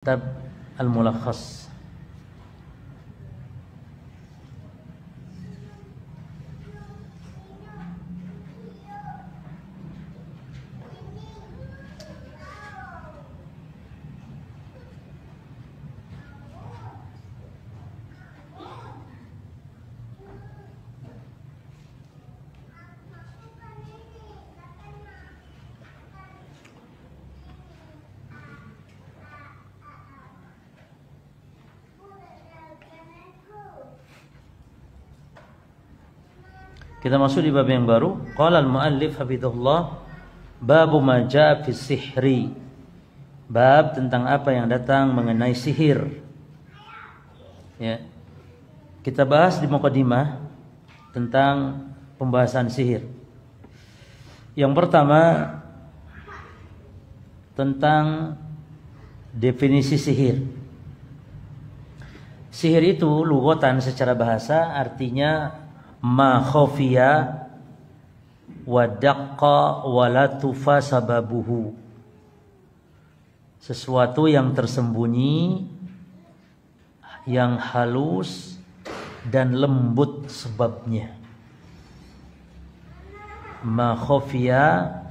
Kitab Al-Mulakhas. Kita masuk di bab yang baru. Qala al-muallif hafizahullah, babu ma jaa fi sihri. Bab tentang apa yang datang mengenai sihir. Ya. Kita bahas di muqaddimah tentang pembahasan sihir. Yang pertama tentang definisi sihir. Sihir itu lughatan secara bahasa artinya ma khafiya wa daqqa wa la tufa sababuhu, sesuatu yang tersembunyi, yang halus dan lembut sebabnya. Ma khafiya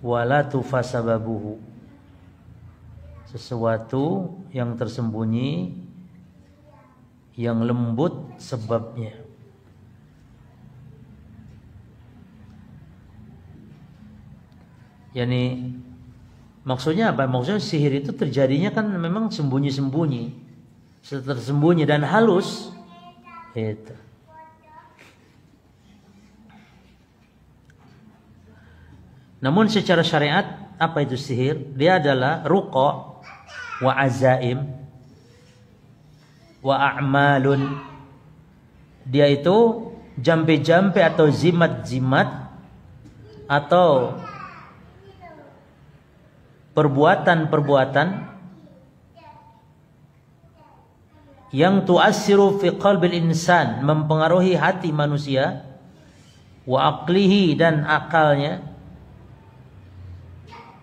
wa la tufa sababuhu, sesuatu yang tersembunyi, yang lembut sebabnya. Yani maksudnya apa? Maksudnya sihir itu terjadinya kan memang sembunyi-sembunyi, tersembunyi dan halus. Itu. Namun secara syariat apa itu sihir? Dia adalah ruqa wa azaim wa a'malun. Dia itu jampe-jampe atau zimat-zimat atau perbuatan-perbuatan yang tu'assiru fi qalbil insan, mempengaruhi hati manusia, wa aqlihi dan akalnya,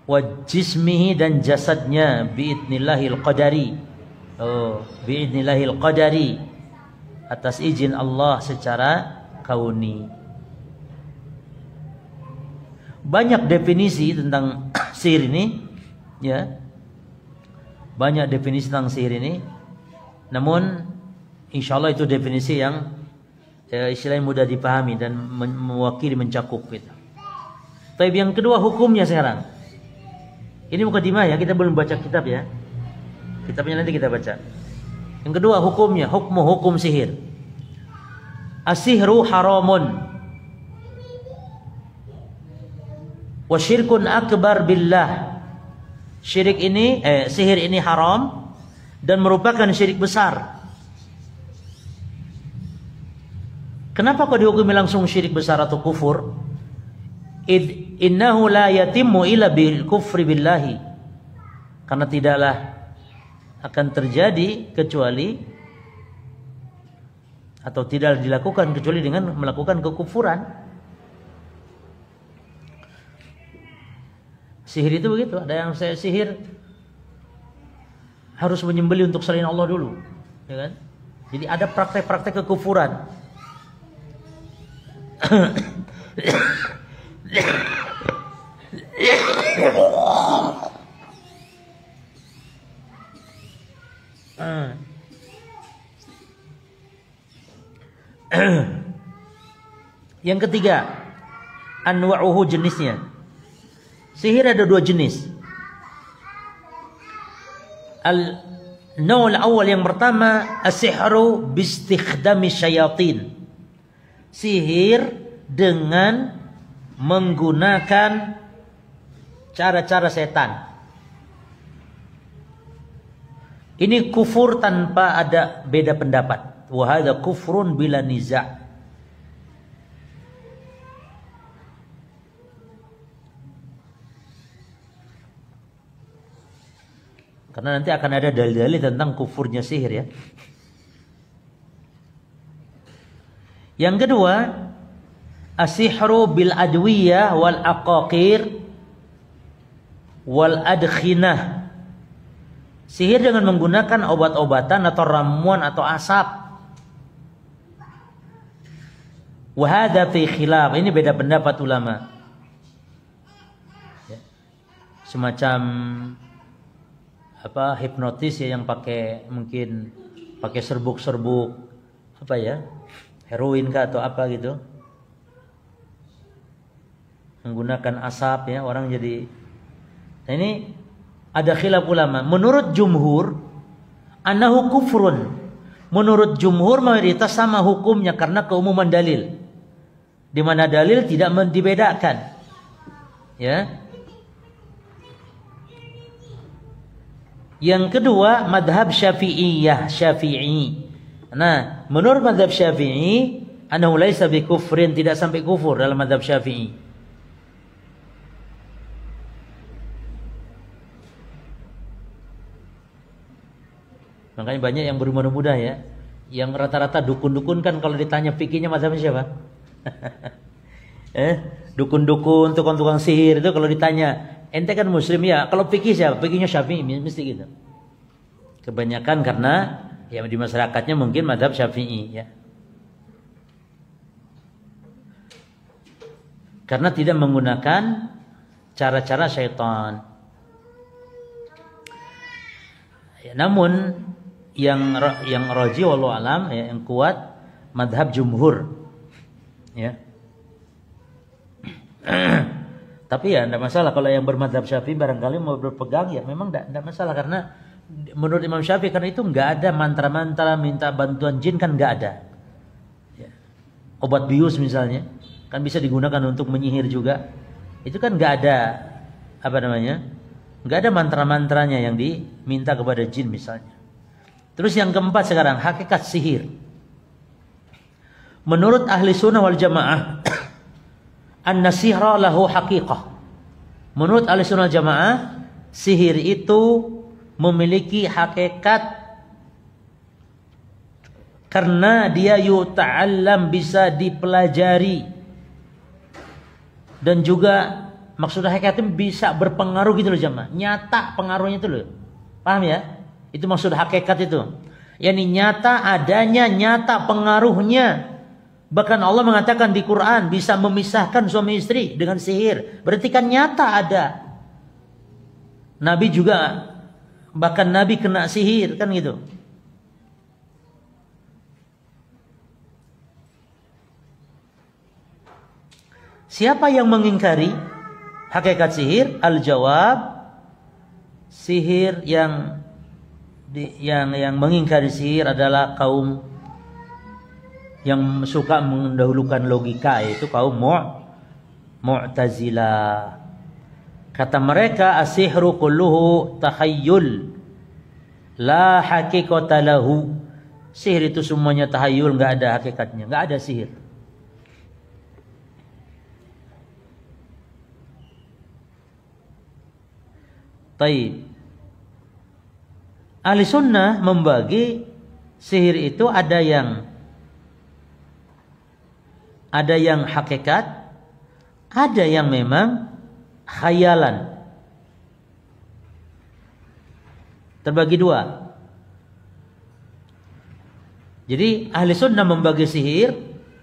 wa jismihi dan jasadnya, biidnillahil qadari. Biidnillahil qadari, atas izin Allah secara kauni. Banyak definisi tentang sihir ini, ya, banyak definisi tentang sihir ini. Namun insyaallah itu definisi yang istilahnya mudah dipahami dan mewakili, mencakup gitu. Tapi yang kedua hukumnya sekarang. Ini mukadimah ya, kita belum baca kitab ya. Kitabnya nanti kita baca. Yang kedua hukumnya, hukum sihir. As-sihru haramun wa syirkun akbar billah. Sihir ini haram dan merupakan syirik besar. Kenapa kok dihukumi langsung syirik besar atau kufur? Innahu la yatimmu illa bil kufri billahi. Karena tidaklah akan terjadi kecuali, atau tidak dilakukan kecuali dengan melakukan kekufuran. Sihir itu begitu. Ada yang saya sihir harus menyembelih untuk selain Allah dulu, ya kan? Jadi ada praktek-praktek kekufuran. Yang ketiga, anwa'uhu, jenisnya. Sihir ada dua jenis. Al-nawl awal, yang pertama, as-sihru bistikhdami syayatin. Sihir dengan menggunakan cara-cara setan. Ini kufur tanpa ada beda pendapat. Wa hadza kufrun bila niza'. Karena nanti akan ada dalil-dalil tentang kufurnya sihir ya. Yang kedua, as-sihru bil adwiyah wal aqaqir wal adkhinah. Sihir dengan menggunakan obat-obatan atau ramuan atau asap. Wa hadza fi khilaf. Ini beda pendapat ulama. Ya. Semacam hipnotis ya, yang mungkin pakai serbuk-serbuk heroin kah atau apa gitu. Menggunakan asap ya, orang jadi. Nah, ini ada khilaf ulama. Menurut jumhur annahu kufrun. Menurut jumhur mayoritas sama hukumnya karena keumuman dalil. Di mana dalil tidak dibedakan. Ya. Yang kedua madhab Syafi'iyah, Syafi'i. Nah, menurut madhab Syafi'i annahu laisa bikufrin, tidak sampai kufur dalam madhab Syafi'i. Makanya banyak yang berumur muda ya, yang rata-rata dukun-dukun kan kalau ditanya fikihnya mazhabnya siapa? Dukun-dukun, tukang-tukang sihir itu kalau ditanya, ente kan muslim ya, kalau fikih siapa? Fikihnya Syafi'i, mesti gitu. Kebanyakan karena ya di masyarakatnya mungkin mazhab Syafi'i ya. Karena tidak menggunakan cara-cara syaitan. Ya, namun yang rajih wallahu alam ya, yang kuat madhab jumhur ya. Tapi ya tidak masalah kalau yang bermadhab Syafi'i barangkali mau berpegang ya memang tidak masalah, karena menurut Imam Syafi'i karena itu nggak ada mantra-mantra minta bantuan jin, kan nggak ada ya. Obat bius misalnya kan bisa digunakan untuk menyihir juga, itu kan nggak ada nggak ada mantra-mantranya yang diminta kepada jin misalnya. Terus yang keempat sekarang, hakikat sihir. Menurut ahli sunnah wal jamaah, an-nasihra lahu haqiqah. Menurut ahli sunnah wal jamaah, sihir itu memiliki hakikat karena dia yuta'allam, bisa dipelajari. Dan juga maksudnya hakikatnya bisa berpengaruh gitu loh jamaah. Nyata pengaruhnya itu loh. Paham ya? Itu maksud hakikat itu. Yani nyata adanya, nyata pengaruhnya. Bahkan Allah mengatakan di Quran bisa memisahkan suami istri dengan sihir. Berarti kan nyata ada. Nabi juga, bahkan Nabi kena sihir kan gitu. Siapa yang mengingkari hakikat sihir? Al-jawab, sihir yang mengingkari sihir adalah kaum yang suka mendahulukan logika, yaitu kaum Mu'tazilah. Kata mereka as-sihru kulluhu takhayyul la haqiqata lahu. Sihir itu semuanya tahayyul, enggak ada hakikatnya, enggak ada sihir. Taib. Ahli sunnah membagi sihir itu ada yang hakikat, ada yang memang khayalan. Terbagi dua. Jadi ahli sunnah membagi sihir,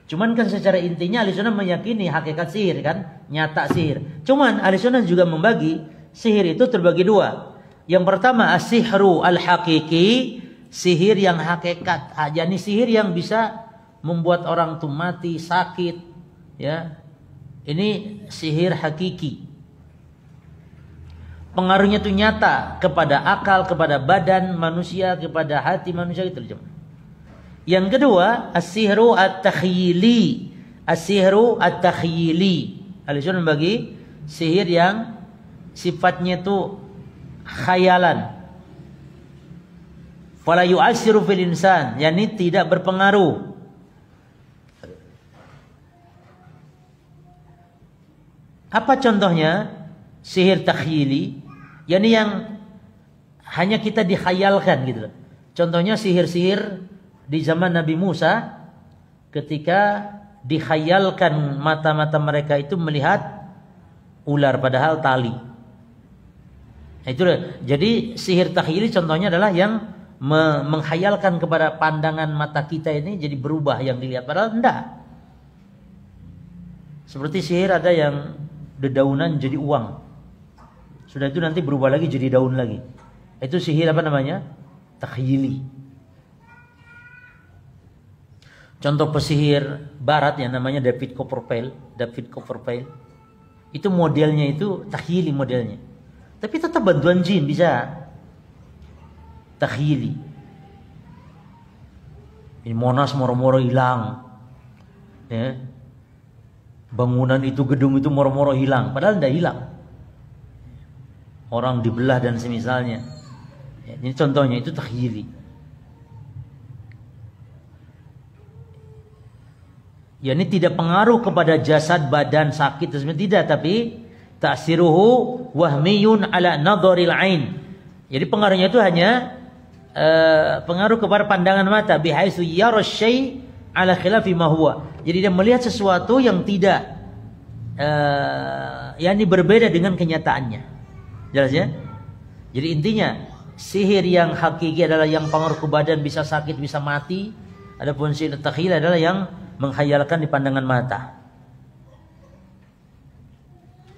cuman kan secara intinya ahli sunnah meyakini hakikat sihir kan, nyata sihir. Cuman ahli sunnah juga membagi sihir itu terbagi dua. Yang pertama as-sihru al-haqiqi, sihir yang hakikat, yakni sihir yang bisa membuat orang tuh mati, sakit, ya. Ini sihir hakiki. Pengaruhnya tuh nyata kepada akal, kepada badan manusia, kepada hati manusia gitu. Yang kedua as-sihru at-takhyili, as-sihru at-takhyili. Al-sunnah bagi sihir yang sifatnya tuh khayalan. Fala yu'assiru fil insan, yakni tidak berpengaruh. Apa contohnya? Sihir takhyili, yakni yang hanya kita dikhayalkan gitu. Contohnya sihir-sihir di zaman Nabi Musa, ketika dikhayalkan mata-mata mereka itu melihat ular padahal tali. Itu jadi sihir takhyili contohnya adalah yang menghayalkan kepada pandangan mata kita ini jadi berubah yang dilihat, padahal enggak. Seperti sihir ada yang dedaunan jadi uang. Sudah itu nanti berubah lagi jadi daun lagi. Itu sihir apa namanya? Takhyili. Contoh pesihir barat yang namanya David Copperfield. Itu modelnya itu takhyili modelnya. Tapi tetap bantuan jin bisa. Takhyili. Ini Monas moro-moro hilang. Ya. Bangunan itu, gedung itu moro-moro hilang, padahal tidak hilang. Orang dibelah dan semisalnya. Ya, ini contohnya itu takhyili. Ya, ini tidak pengaruh kepada jasad, badan sakit tidak, tapi ta'siruhu wahmiyun ala nadharil ain. Jadi pengaruhnya itu hanya pengaruh kepada pandangan mata, bihaitsu yara syai' ala khilafi ma huwa. Jadi dia melihat sesuatu yang tidak yakni berbeda dengan kenyataannya. Jelas ya? Jadi intinya sihir yang hakiki adalah yang pengaruh ke badan, bisa sakit, bisa mati. Adapun sihir takhyil adalah yang menghayalkan di pandangan mata.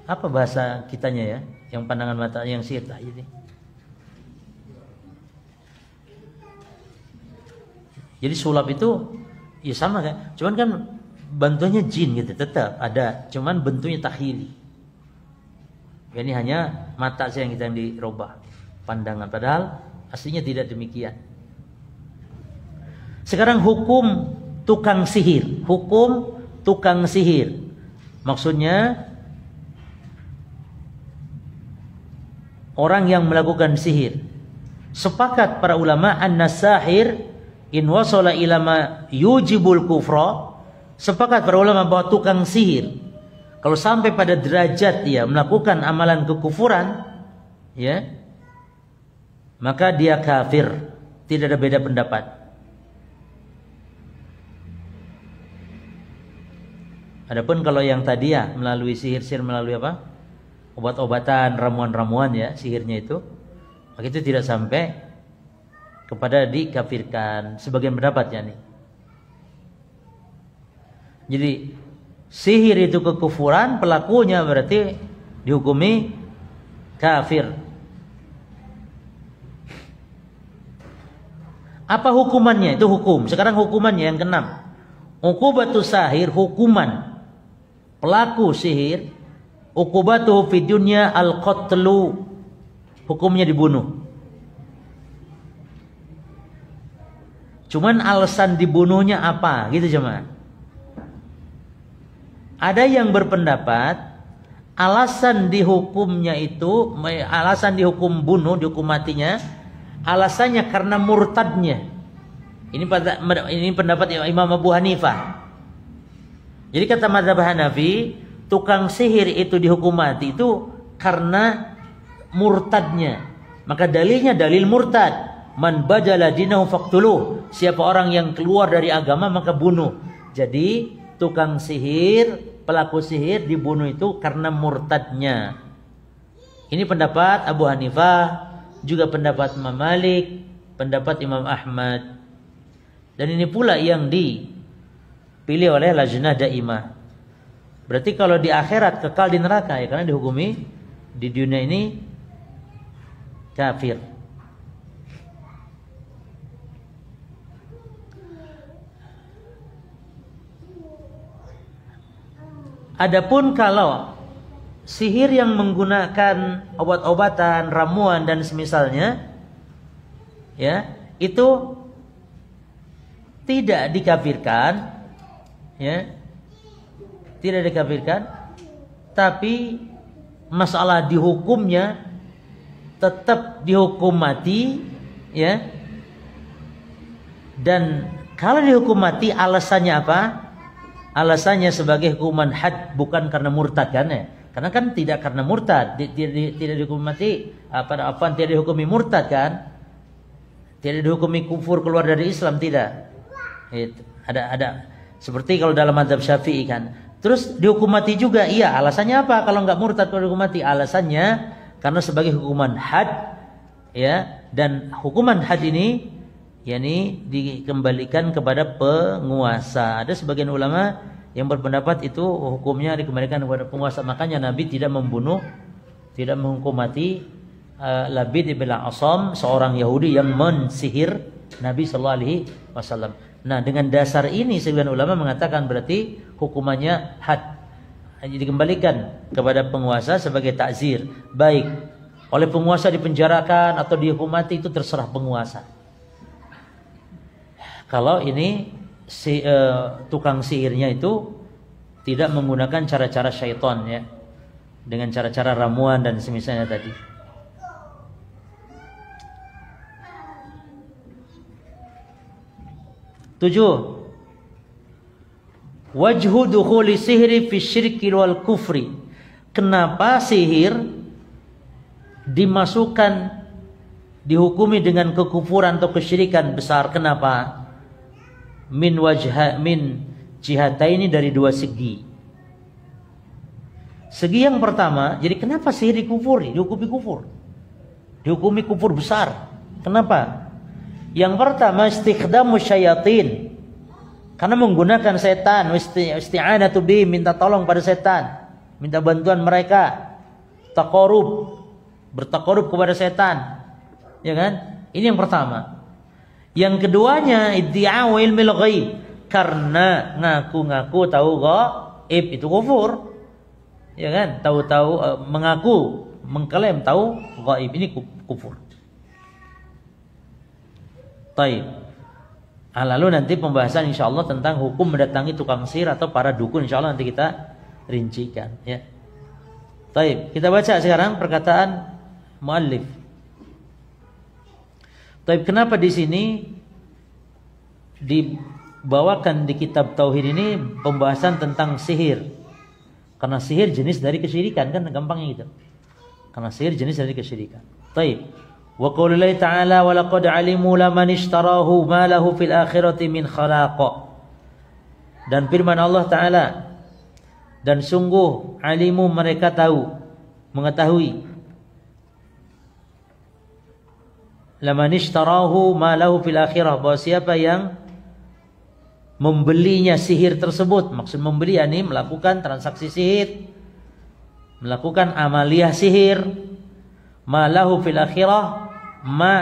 Apa bahasa kitanya ya? Yang pandangan mata, yang sihir takhyil ini. Jadi sulap itu ya sama kan? Cuman kan bentuknya jin gitu, tetap ada, cuman bentuknya takhyili. Ini hanya mata saja yang kita dirubah pandangan, padahal aslinya tidak demikian. Sekarang hukum tukang sihir. Hukum tukang sihir. Maksudnya orang yang melakukan sihir. Sepakat para ulama an-sahir in wasala ila ma yujibul kufra. Sepakat para ulama bahwa tukang sihir kalau sampai pada derajat dia melakukan amalan kekufuran, ya, maka dia kafir. Tidak ada beda pendapat. Adapun kalau yang tadi ya melalui sihir melalui apa? Obat-obatan, ramuan-ramuan ya, sihirnya itu, maka itu tidak sampai kepada dikafirkan. Sebagian pendapat ya nih. Jadi sihir itu kekufuran, pelakunya berarti dihukumi kafir. Apa hukumannya? Itu hukum. Sekarang hukumannya yang keenam. Uqubatus sahir, hukuman pelaku sihir, uqubatuhu fid dunya al-qatlu. Hukumnya dibunuh. Cuman alasan dibunuhnya apa? Gitu jemaah. Ada yang berpendapat alasan dihukumnya itu, alasan dihukum bunuh, dihukum matinya, alasannya karena murtadnya. Ini pendapat Imam Abu Hanifah. Jadi kata mazhab Hanafi, tukang sihir itu dihukum mati itu karena murtadnya. Maka dalilnya dalil murtad. Man badala dinahu faqtuluh. Siapa orang yang keluar dari agama maka bunuh. Jadi tukang sihir, pelaku sihir dibunuh itu karena murtadnya. Ini pendapat Abu Hanifah, juga pendapat Imam Malik, pendapat Imam Ahmad. Dan ini pula yang dipilih oleh Lajnah Daimah. Berarti kalau di akhirat kekal di neraka ya, karena dihukumi di dunia ini kafir. Adapun kalau sihir yang menggunakan obat-obatan, ramuan dan semisalnya, ya, itu tidak dikafirkan, ya, tidak dikafirkan, tapi masalah dihukumnya tetap dihukum mati, ya. Dan kalau dihukum mati alasannya apa? Alasannya sebagai hukuman had, bukan karena murtad kan ya? Karena kan tidak karena murtad, tidak dihukum mati, tidak dihukumi murtad kan? Tidak dihukumi kufur keluar dari Islam, tidak. Itu. Ada seperti kalau dalam mazhab Syafi'i kan. Terus dihukum mati juga, iya. Alasannya apa? Kalau nggak murtad kalau dihukum mati, alasannya karena sebagai hukuman had, ya, dan hukuman had ini yakni dikembalikan kepada penguasa. Ada sebagian ulama yang berpendapat itu hukumnya dikembalikan kepada penguasa. Makanya Nabi tidak membunuh, tidak menghukum mati Labid bin Asam, seorang Yahudi yang mensihir Nabi sallallahu alaihi wasallam. Nah, dengan dasar ini sebagian ulama mengatakan berarti hukumannya had, dikembalikan kepada penguasa sebagai takzir, baik oleh penguasa dipenjarakan atau dihukum mati, itu terserah penguasa. Kalau ini tukang sihirnya itu tidak menggunakan cara-cara syaitan, ya, dengan cara-cara ramuan dan semisalnya tadi. Tujuh, wajhu dukhuli sihri fi syirki wal kufri. Kenapa sihir dimasukkan, dihukumi dengan kekufuran atau kesyirikan besar? Kenapa? Min jihataini, dari dua segi. Segi yang pertama, jadi kenapa sihir dikufuri, dihukumi kufur? Dihukumi kufur besar. Kenapa? Yang pertama, istikhdamu syayatin, karena menggunakan setan, isti'anatu bi, minta tolong pada setan, minta bantuan mereka, taqarrub, bertaqarrub kepada setan, ya kan? Ini yang pertama. Yang keduanya, iddi'a'u ilmil ghaib, karena ngaku-ngaku tahu gaib, itu kufur, ya kan? Tahu-tahu mengaku, mengklaim tahu gaib, ini kufur. Taib. Lalu nanti pembahasan insyaallah tentang hukum mendatangi tukang sihir atau para dukun, insyaallah nanti kita rincikan, ya. Taib. Kita baca sekarang perkataan muallif. Taib, kenapa di sini dibawakan di kitab tauhid ini pembahasan tentang sihir? Karena sihir jenis dari kesyirikan, kan gampangnya gitu. Karena sihir jenis dari kesyirikan. Taib. Wa qaulillahi ta'ala wa laqad 'alimu laman ishtarahu ma lahu fil akhirati min khalaq. Dan firman Allah Ta'ala, dan sungguh alimu, mereka tahu, mengetahui, laman ishtarahu ma lahu fil akhirah, bahwa siapa yang membelinya sihir tersebut, maksud membeli yakni melakukan transaksi sihir, melakukan amaliyah sihir, ma lahu fil akhirah, ma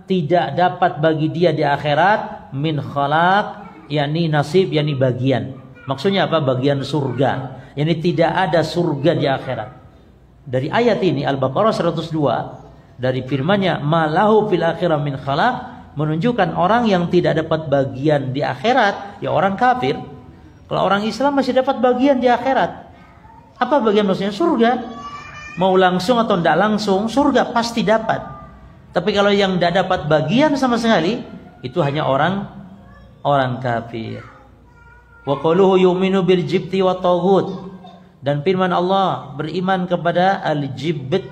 tidak dapat bagi dia di akhirat, min khalaq, yakni nasib, yakni bagian. Maksudnya apa? Bagian surga, yakni tidak ada surga di akhirat. Dari ayat ini Al-Baqarah 102, dari firman-Nya ma lahu fil akhirah min khalaq, menunjukkan orang yang tidak dapat bagian di akhirat, ya orang kafir. Kalau orang Islam masih dapat bagian di akhirat. Apa bagian maksudnya? Surga. Mau langsung atau tidak langsung, surga pasti dapat. Tapi kalau yang tidak dapat bagian sama sekali, itu hanya orang kafir. Wa qaluhu yu'minu bil jibti wa taghut, dan firman Allah beriman kepada al-jibt,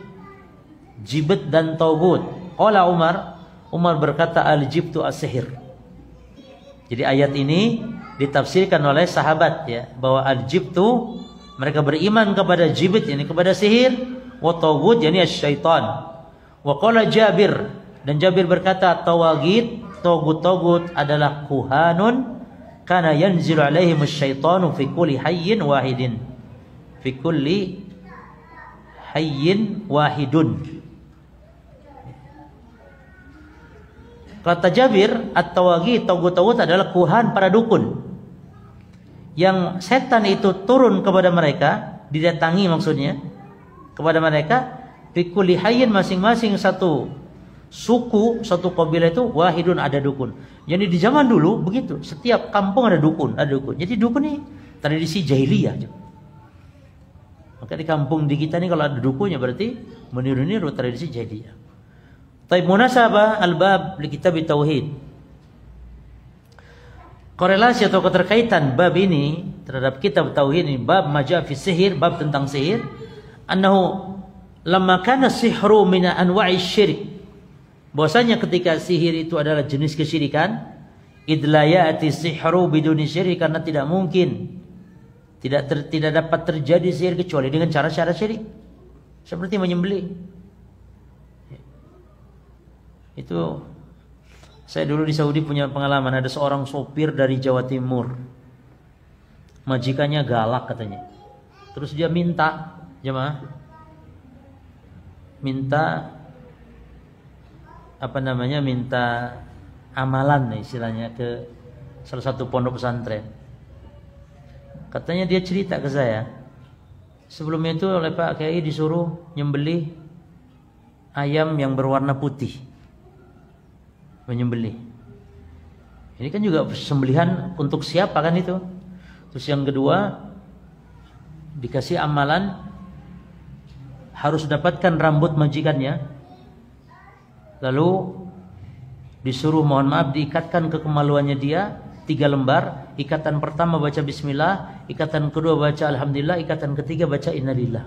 jibt dan taghut. Qala Umar berkata al-jibtu as-sihir. Jadi ayat ini ditafsirkan oleh sahabat, ya, bahwa al-jibtu, mereka beriman kepada jibt, yakni kepada sihir, wa taghut, yakni syaitan. Wa qala Jabir, dan Jabir berkata tawagit, tagut adalah kuhanun kana yanzilu alaihim asyaitanu fi kulli hayyin wahidin, fi kulli hayyin wahidun. Kata Jabir, at-tawagit, tagut adalah kuhan, para dukun, yang setan itu turun kepada mereka, didatangi maksudnya kepada mereka, fi kulli hayyin, masing-masing satu suku, satu kabilah itu, wahidun, ada dukun. Jadi di zaman dulu begitu, setiap kampung ada dukun, Jadi dukun ini tradisi jahiliyah. Maka di kampung di kita ini kalau ada dukunnya berarti meniru-niru tradisi jahiliyah. Taib, munasabah al-bab li kitab tauhid. Korelasi atau keterkaitan bab ini terhadap kitab tauhid ini, bab maja fi sihir, bab tentang sihir, annahu lamma kana sihru min anwa'i syirik, bahwasanya ketika sihir itu adalah jenis kesyirikan, idlayati sihru biduni syirik, karena tidak mungkin, tidak dapat terjadi sihir kecuali dengan cara-cara syirik, seperti menyembelih, Itu saya dulu di Saudi punya pengalaman, ada seorang sopir dari Jawa Timur. Majikannya galak katanya. Terus dia minta, jemaah, minta amalan istilahnya ke salah satu pondok pesantren. Katanya dia cerita ke saya, sebelumnya itu oleh Pak Kiai disuruh nyembelih ayam yang berwarna putih, menyembelih. Ini kan juga sembelihan untuk siapa kan itu? Terus yang kedua, dikasih amalan harus dapatkan rambut majikannya, lalu disuruh mohon maaf diikatkan ke kemaluannya dia 3 lembar. Ikatan pertama baca bismillah, ikatan kedua baca alhamdulillah, ikatan ketiga baca innalillah.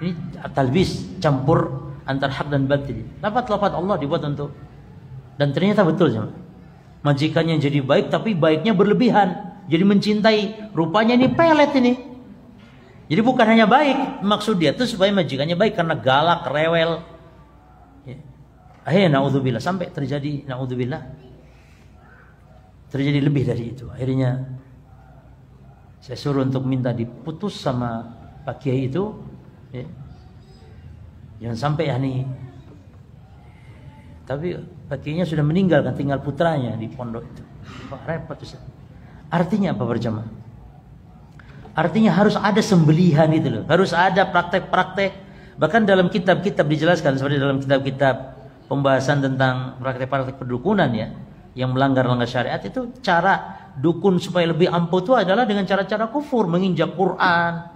Ini talbis, campur antar hak dan batil. Lafaz-lafaz Allah dibuat untuk, dan ternyata betul jemaah. Majikannya jadi baik, tapi baiknya berlebihan. Jadi mencintai, rupanya ini pelet ini. Jadi bukan hanya baik, maksud dia itu supaya majikannya baik karena galak, rewel. Ya. Akhirnya naudzubillah, sampai terjadi naudzubillah, terjadi lebih dari itu. Akhirnya saya suruh untuk minta diputus sama Pak Kiai itu. Ya. Jangan sampai nih. Tapi Pak Kiainya sudah meninggal kan, tinggal putranya di pondok itu. Repot Ustaz. Artinya apa berjamaah? Artinya harus ada sembelihan itu loh. Harus ada praktek-praktek. Bahkan dalam kitab-kitab dijelaskan, seperti dalam kitab-kitab pembahasan tentang praktek-praktek perdukunan ya, yang melanggar-langgar syariat, itu cara dukun supaya lebih ampuh itu adalah dengan cara-cara kufur, menginjak Quran,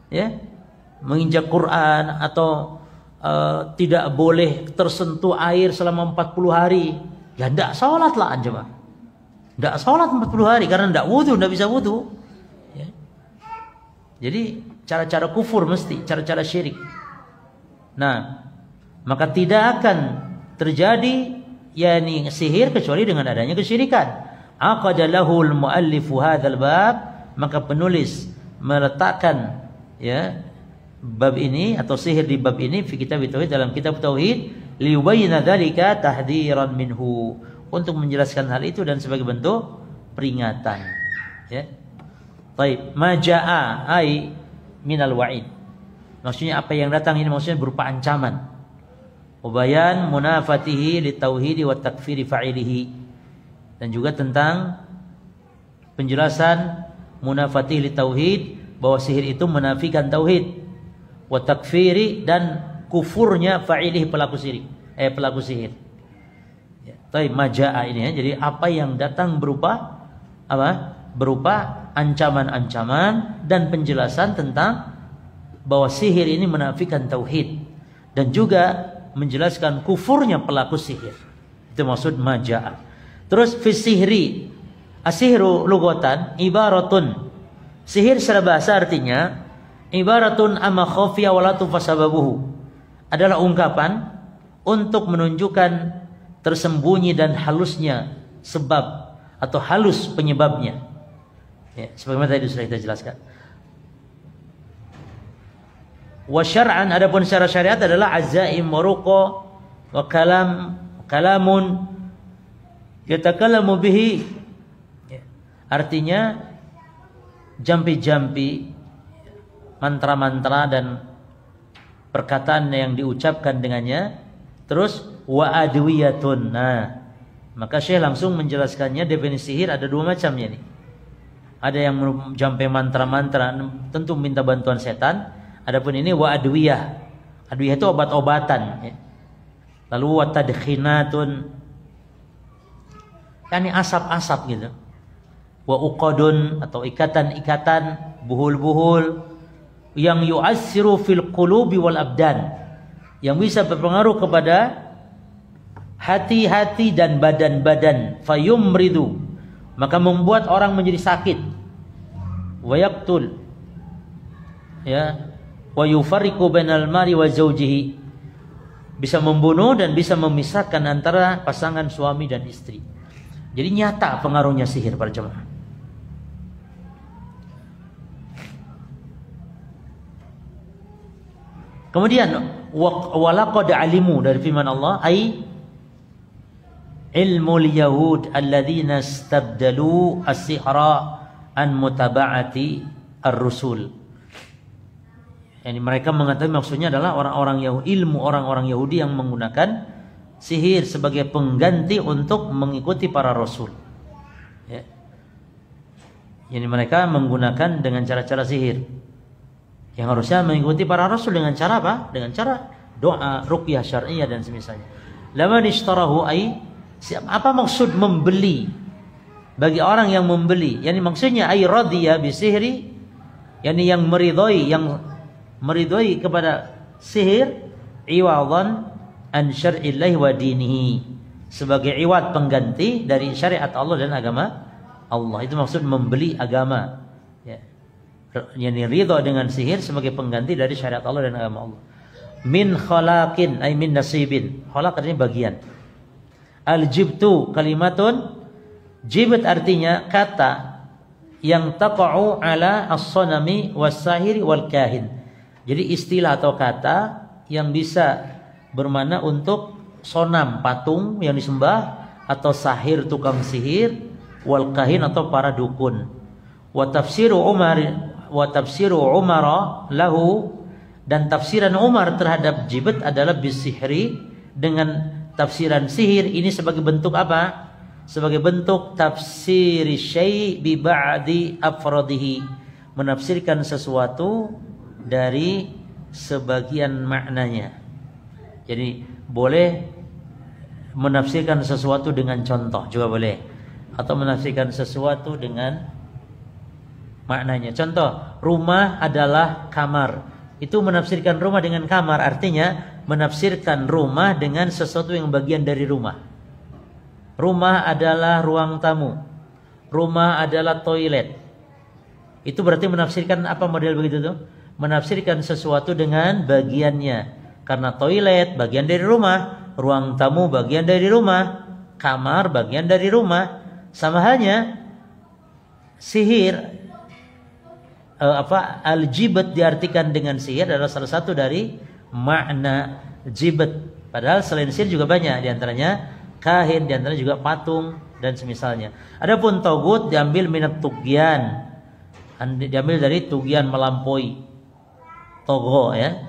ya, menginjak Quran, atau tidak boleh tersentuh air selama 40 hari. Ya tidak sholat lah jemaah. Tidak sholat 40 hari karena tidak wudu, tidak bisa wudu. Ya. Jadi cara-cara kufur mesti, cara-cara syirik. Nah, maka tidak akan terjadi yakni sihir kecuali dengan adanya kesyirikan. Aqadalahul muallifu hadzal bab, maka penulis meletakkan ya bab ini atau sihir di bab ini fi kitab tauhid, dalam kitab tauhid, liyubayyana dzalika tahdziran minhu, untuk menjelaskan hal itu dan sebagai bentuk peringatan. Ya. Baik, majaa ai minal wa'id. Maksudnya apa yang datang ini maksudnya berupa ancaman. Ubayan munafatihi litauhidi wa takfiri fa'ilihi. Dan juga tentang penjelasan munafatihi litauhid, bahwa sihir itu menafikan tauhid, wa takfiri, dan kufurnya fa'ilihi, pelaku sihir. Ya, tapi majaa ini ya, jadi apa yang datang berupa apa? Berupa ancaman-ancaman dan penjelasan tentang bahwa sihir ini menafikan tauhid dan juga menjelaskan kufurnya pelaku sihir. Itu maksud majaa. Terus fi sihri, as-sihru lugatan ibaratun. Sihir secara bahasa artinya ibaratun amma khafiya wala tufasababuhu. Adalah ungkapan untuk menunjukkan tersembunyi dan halusnya sebab atau halus penyebabnya. Ya, sebagaimana tadi sudah kita jelaskan. Wa syar'an, adapun secara syariat adalah azaim wa ruqa wa kalamun yatakallamu bihi. Ya, artinya jampi-jampi, mantra-mantra dan perkataan yang diucapkan dengannya. Terus wa adwiyatun. Nah, maka Syekh langsung menjelaskannya. Definisi sihir ada 2 macamnya nih. Ada yang jampe mantra-mantra, tentu minta bantuan setan. Adapun ini wa adwiyah. Adwiyah itu obat-obatan ya. Lalu wa tadkhinatun, yakni asap-asap gitu. Wa uqadun, atau ikatan-ikatan, buhul-buhul yang yu'assiru fil qulubi wal abdan, yang bisa berpengaruh kepada hati-hati dan badan-badan. Fayumridu, maka membuat orang menjadi sakit. Wa yaqtul, ya, wa yufarriqu bainal mari wa zawjihi, bisa membunuh dan bisa memisahkan antara pasangan suami dan istri. Jadi nyata pengaruhnya sihir para jemaah. Kemudian walaqad alimu dari firman Allah ai ilmul yahud alladzina istabdalu as-sihra an mutaba'ati ar-rusul. Yani mereka mengatakan maksudnya adalah orang-orang Yahudi, ilmu orang-orang Yahudi yang menggunakan sihir sebagai pengganti untuk mengikuti para rasul. Ya. Yani mereka menggunakan dengan cara-cara sihir yang harusnya mengikuti para rasul dengan cara apa? Dengan cara doa, ruqyah syar'iyyah dan semisalnya. Laman ishtarahu ai apa maksud membeli? Bagi orang yang membeli, yani maksudnya ai radiya bi sihri, yani yang meridhoi kepada sihir iwadan an syar'illahi wa dinihi, sebagai iwad pengganti dari syariat Allah dan agama Allah. Itu maksud membeli agama, ya. Yani ridha dengan sihir sebagai pengganti dari syariat Allah dan agama Allah. Min khalaqin ay min nasibin. Khalaq artinya bagian. Al jibtu kalimatun, jibt artinya kata yang taqa'u ala as-sanami was-sahiri wal kahin. Jadi istilah atau kata yang bisa bermakna untuk sonam, patung yang disembah, atau sahir, tukang sihir, wal kahin atau para dukun. Wa tafsiru Umar lahu, dan tafsiran Umar terhadap jibt adalah bisihri, dengan tafsiran sihir ini sebagai bentuk apa? Sebagai bentuk tafsiri syai' bi ba'di afradihi, menafsirkan sesuatu dari sebagian maknanya. Jadi boleh menafsirkan sesuatu dengan contoh juga boleh, atau menafsirkan sesuatu dengan maknanya. Contoh, rumah adalah kamar. Itu menafsirkan rumah dengan kamar, artinya menafsirkan rumah dengan sesuatu yang bagian dari rumah. Rumah adalah ruang tamu. Rumah adalah toilet. Itu berarti menafsirkan apa model begitu tuh? Menafsirkan sesuatu dengan bagiannya. Karena toilet bagian dari rumah, ruang tamu bagian dari rumah, kamar bagian dari rumah. Sama halnya sihir, al-jibt diartikan dengan sihir adalah salah satu dari makna jibt. Padahal selain sihir juga banyak, diantaranya kahin, diantaranya juga patung dan semisalnya. Adapun togut diambil minat tugyan, diambil dari tugyan, melampaui. Togo, ya,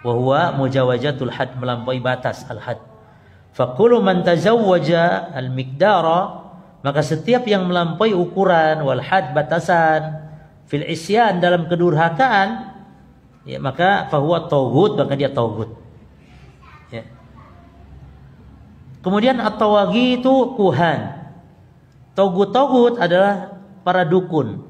wa huwa mujawazatul had, melampaui batas, al-had. Fa kullu man tazawwaja al-miqdara, maka setiap yang melampaui ukuran, wal had, batasan, fil isyan, dalam kedurhakaan, ya, maka fa huwa taghut, maka dia taghut, ya. Kemudian at-tawaghi itu kuhan. Taghut adalah para dukun.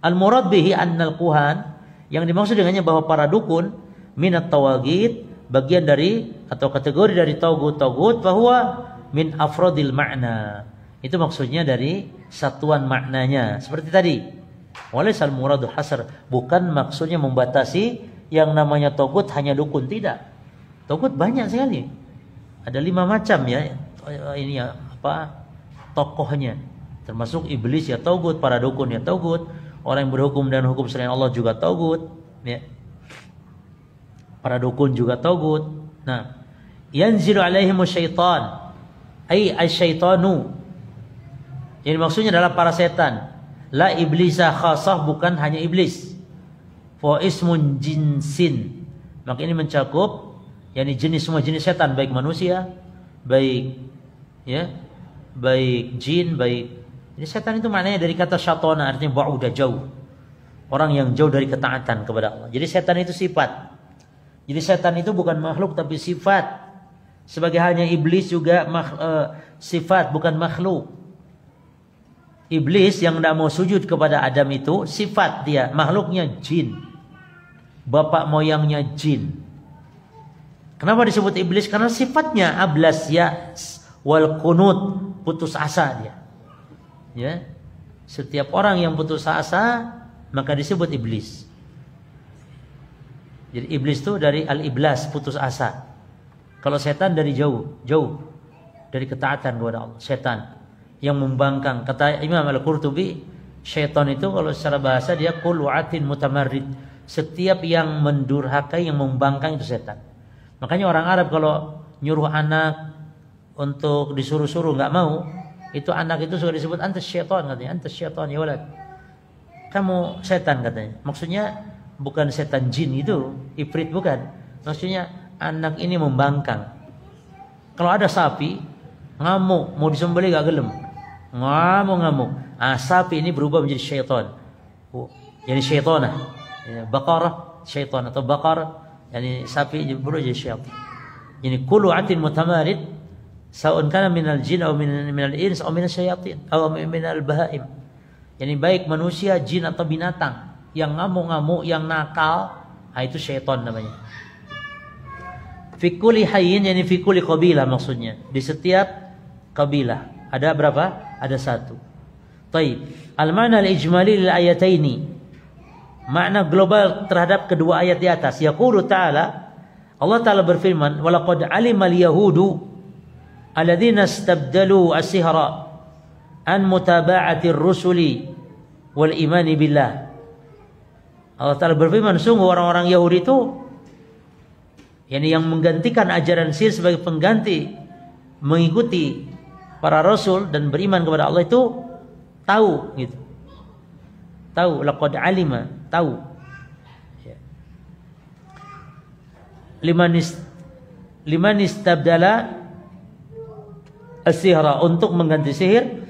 Al-murad bihi annal kuhan, yang dimaksud dengannya bahwa para dukun minat tawagid, bagian dari atau kategori dari taghut bahwa min afrodil makna. Itu maksudnya dari satuan maknanya. Seperti tadi, walaisal muradul hasr, bukan maksudnya membatasi yang namanya taghut hanya dukun, tidak. Taghut banyak sekali. Ada 5 macam, ya. Ini ya, tokohnya. Termasuk iblis ya taghut, para dukun ya taghut. Orang yang berhukum dan hukum selain Allah juga taghut, ya. Para dukun juga taghut. Nah, yanzilu alaihimus syaitan, ai asyaitanu. Jadi maksudnya adalah para setan. La iblisa khasah, bukan hanya iblis. Fa ismun jinsin. Maka ini mencakup yakni jenis, semua jenis setan, baik manusia, baik, ya, baik jin, baik. Jadi setan itu maknanya dari kata syatona, artinya ba'udah, jauh. Orang yang jauh dari ketaatan kepada Allah. Jadi setan itu sifat. Jadi setan itu bukan makhluk tapi sifat. Sebagai halnya iblis juga sifat, bukan makhluk. Iblis yang tidak mau sujud kepada Adam itu sifat dia, makhluknya jin. Bapak moyangnya jin. Kenapa disebut iblis? Karena sifatnya ablas ya wal qunut, putus asa dia. Ya, setiap orang yang putus asa maka disebut iblis. Jadi iblis itu dari al-iblas, putus asa. Kalau setan dari jauh dari ketaatan kepada Allah. Setan yang membangkang. Kata Imam Al-Qurtubi, syaitan itu kalau secara bahasa dia qulu'atin mutamarrid, Setiap yang mendurhakai, yang membangkang itu setan. Makanya orang Arab kalau nyuruh anak untuk disuruh-suruh nggak mau, itu anak itu sudah disebut antas syaitan katanya, antas syaitan ya walad. Kamu setan katanya. Maksudnya bukan setan jin itu, ifrit bukan. Maksudnya anak ini membangkang. Kalau ada sapi ngamuk mau disembelih gak gelem, ngamuk. Sapi ini berubah menjadi syaitan. Jadi syaitanah. Baqarah syaitan atau baqarah, yani sapi berubah jadi syaitan. Jadi kullu atin mutamarid sa'un kana minal jin atau minal ins atau minal syayatin atau minal bahaim. Yani baik manusia, jin atau binatang yang ngamuk-ngamuk, yang nakal, itu syaitan namanya. Fi kulli hayyin, yani fi kulli qabilah maksudnya. Di setiap kabilah. Ada berapa? Ada satu. Taib. Al-ma'na al-ijmali lil ayataini. Makna global terhadap kedua ayat di atas. Yaqulu ta'ala, Allah Ta'ala berfirman, walaqad alimal yahudu alladzina istabdalu as-sihra an mutaba'atir rusuli wal imani billah. Allah Ta'ala berfirman, sungguh orang-orang Yahudi itu yang menggantikan ajaran sihir sebagai pengganti mengikuti para rasul dan beriman kepada Allah itu tahu gitu. Tahu, laqad alima, tahu. Liman istabdala as-sihra, untuk mengganti sihir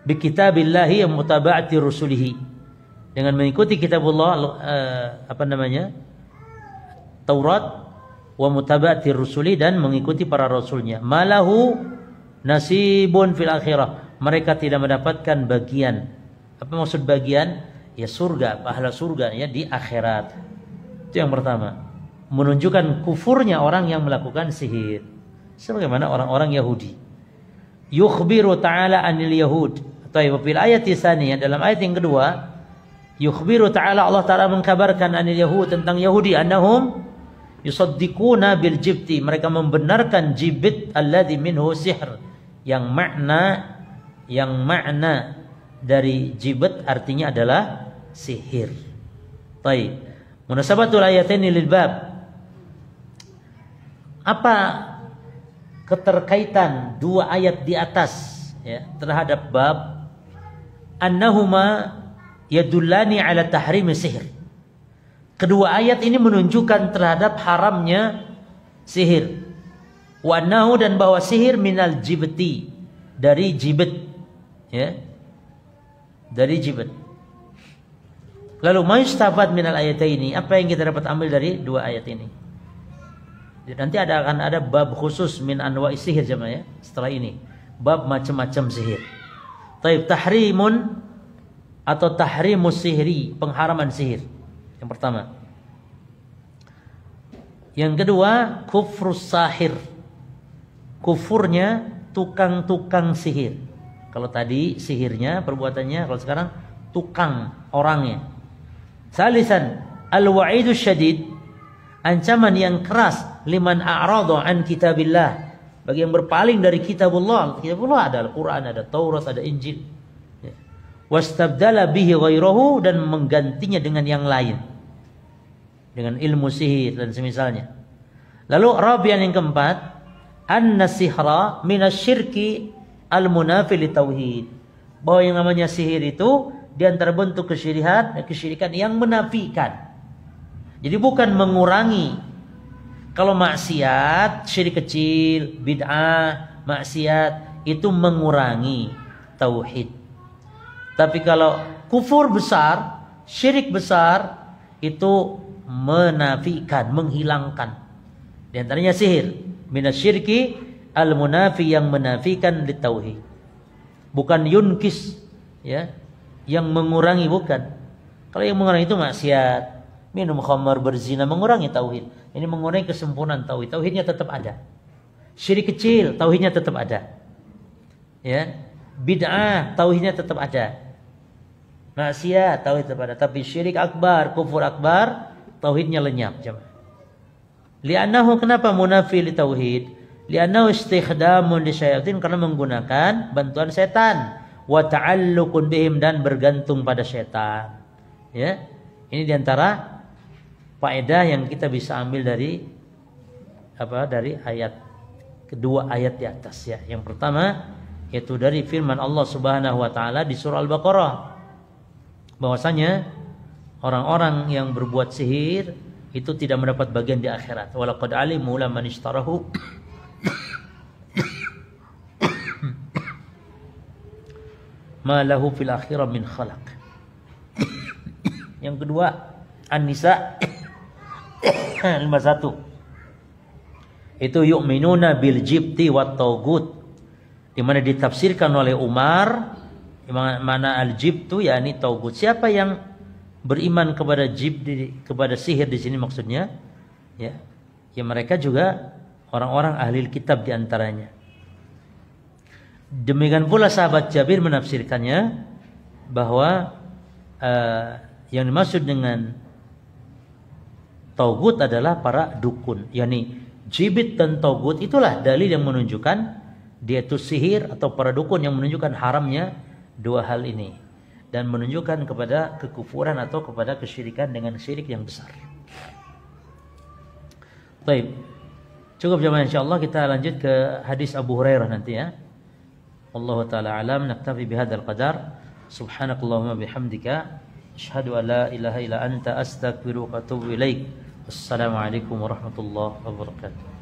bi kitabillahi wa mutaba'ati rusulihi, dengan mengikuti kitabullah Taurat, wa mutaba'ati rusuli, dan mengikuti para rasulnya. Malahu nasibun fil akhirah, mereka tidak mendapatkan bagian. Apa maksud bagian? Ya surga, pahala surga ya di akhirat. Itu yang pertama, menunjukkan kufurnya orang yang melakukan sihir, sebagaimana orang-orang Yahudi. Yukhbiru ta'ala anil yahud, atau fil ayati tsaniyah, dalam ayat yang kedua, yukhbiru ta'ala, Allah Ta'ala mengkabarkan anil yahud, tentang Yahudi, annahum yusaddiquna bil jibti, mereka membenarkan jibit alladzi minhu sihr, yang makna dari jibit artinya adalah sihir. Baik. Munasabatul ayataini lil bab. Apa keterkaitan dua ayat di atas ya terhadap bab? Annahuma yadullani ala tahrimi sihir. Kedua ayat ini menunjukkan terhadap haramnya sihir. Wa annahu, dan bahwa sihir minal jibti, dari jibit ya. Dari jibit. Lalu mayustafad minal ayataini, apa yang kita dapat ambil dari dua ayat ini? Nanti akan ada bab khusus min anwa'i sihir jemaah ya. Setelah ini bab macam-macam sihir. Taib, tahrimun atau tahrimus sihri, pengharaman sihir. Yang pertama. Yang kedua, kufrus sahir, kufurnya tukang-tukang sihir. Kalau tadi sihirnya, perbuatannya, kalau sekarang tukang orangnya. Salisan, al-wa'idu syadid, ancaman yang keras, liman a'rada an kitabillah, bagi yang berpaling dari kitabullah. Kitabullah ada Al-Quran, ada Taurat, ada Injil. Wastabdala bihi ghairahu, dan menggantinya dengan yang lain, dengan ilmu sihir dan semisalnya. Lalu rabian yang keempat, anna sihra minasyirki al-munafi li tauhid, bahwa yang namanya sihir itu di antara bentuk kesyirikan yang menafikan. Jadi bukan mengurangi. Kalau maksiat, syirik kecil, bid'ah, maksiat itu mengurangi tauhid. Tapi kalau kufur besar, syirik besar, itu menafikan, menghilangkan. Di antaranya sihir, minasyirki al-munafi, yang menafikan li tauhid. Bukan yunkis ya, yang mengurangi, bukan. Kalau yang mengurangi itu maksiat, minum khamar, berzina, mengurangi tauhid. Ini mengurangi kesempurnaan tauhid. Tauhidnya tetap ada. Syirik kecil, tauhidnya tetap ada. Ya, bid'ah, tauhidnya tetap ada. Maksiat, tauhid tetap ada. Tapi syirik akbar, kufur akbar, tauhidnya lenyap. Li'annahu, kenapa munafi li tauhid? Li'annahu istikhdamun li syayatin, karena menggunakan bantuan setan. Wa ta'alluqun bihim, dan bergantung pada setan. Ya, ini diantara faedah yang kita bisa ambil dari dari ayat kedua ayat di atas ya. Yang pertama yaitu dari firman Allah Subhanahu wa taala di surah Al-Baqarah bahwasanya orang-orang yang berbuat sihir itu tidak mendapat bagian di akhirat. Walaqad alimu laman ishtarahu ma lahu fil akhirah min khalaq. Yang kedua An-Nisa 51. Itu yu'minuna bil jibti wat taugut, di mana ditafsirkan oleh Umar, di mana al-jibtu yakni taugut. Siapa yang beriman kepada kepada sihir di sini maksudnya? Ya, mereka juga orang-orang ahli kitab di antaranya. Demikian pula sahabat Jabir menafsirkannya bahwa yang dimaksud dengan taugut adalah para dukun, yakni jibit dan taugut itulah dalil yang menunjukkan dia itu sihir atau para dukun yang menunjukkan haramnya dua hal ini dan menunjukkan kepada kekufuran atau kepada kesyirikan dengan syirik yang besar. Baik. Cukup jemaah, insyaallah kita lanjut ke hadis Abu Hurairah nanti ya. Wallahu taala alam, naktafi bihadzal qadar. Subhanakallahumma bihamdika asyhadu an la ilaha illa anta astaghfiruka wa atubu ilaik. Wassalamualaikum warahmatullahi wabarakatuh.